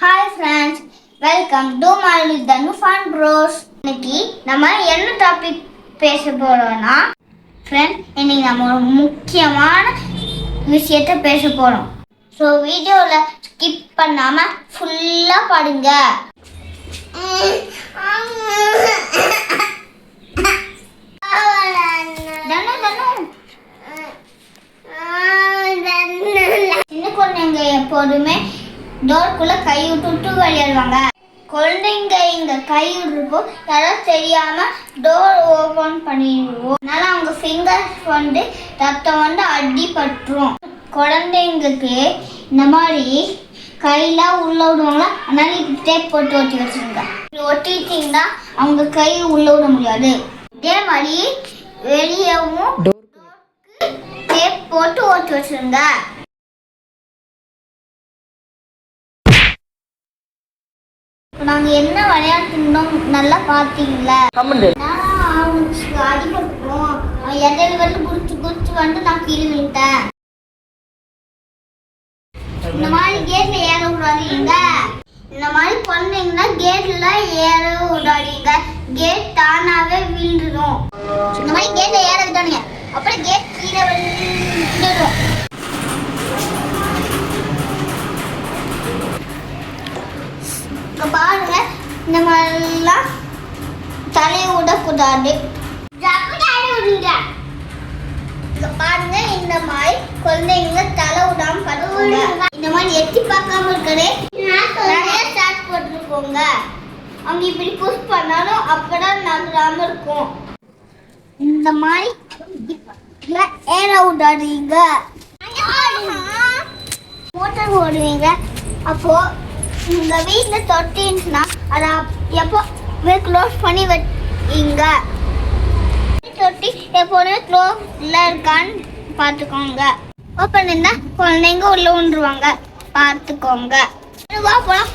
Hi friends, welcome to my Danu Fun Bros. இன்னைக்கு நம்ம என்ன டாபிக் பேச போறோம்னா ஃப்ரெண்ட் இன்னைக்கு நம்ம ஒரு முக்கியமான விஷயத்தை பேச போறோம். ஸோ வீடியோவில் ஸ்கிப் பண்ணாம ஃபுல்லா பாருங்க. சின்ன குழந்தைங்க எப்போதுமே டோருக்குள்ள கை விட்டு விளையாடுவாங்க. குழந்தைங்க இங்க கை விடுறப்போ யாராவது தெரியாம டோர் ஓபன் பண்ணிடுவோம். அதனால அவங்க ஃபிங்கர்ஸ் ரத்தம் அடிபட்டுரும். குழந்தைங்களுக்கு இந்த மாதிரி கையெல்லாம் உள்ள விடுவாங்களா, அதனால இப்படி டேப் போட்டு ஒட்டி வச்சிருங்க. ஒட்டிட்டீங்கன்னா அவங்க கை உள்ள விட முடியாது. இதே மாதிரி வெளியவும் டேப் போட்டு ஒட்டி வச்சிருங்க. நாங்க என்ன விளையாட்டுனோம் நல்லா பாத்தீங்களா? அடிபட்டுரும். இடையில குடிச்சு நான் கீழே விட்டேன். இந்த மாதிரி கேட்ல ஏற விடாதீங்க. இந்த மாதிரி பண்ணீங்கன்னா கேட்ல ஏற விடாதீங்க. கேட் தானாவே விழுந்துடும். இந்த மாதிரி கேட்ல ஏற விட்டானுங்க, அப்புறம் கேட் கீழே விழுந்துடும். பாருங்க, இந்த மாதிரிலாம் தலையை விடக்கூடாது. பாருங்க, இந்த மாதிரி குழந்தைங்க தலை விடாம பார்த்துக்கோங்க. இந்த மாதிரி எட்டி பார்க்காம இருக்கிறே நிறைய ஸ்டார்ட் போட்டுருக்கோங்க. அவங்க இப்படி புஷ் பண்ணாலும் அப்பதான் நகராம இருக்கும். இந்த மாதிரி ஏற விடாதீங்க. மோட்டர் ஓடுவீங்க, அப்போ உங்க வீட்டுல தொட்டின்னுச்சுன்னா அதை எப்போ க்ளோஸ் பண்ணி வைங்க. தொட்டி எப்போதுமே க்ளோஸ்ல இருக்கான்னு பார்த்துக்கோங்க. ஓப்பன் இருந்தா குழந்தைங்க உள்ள விழுந்துருவாங்க, பார்த்துக்கோங்க. வா போலாம்.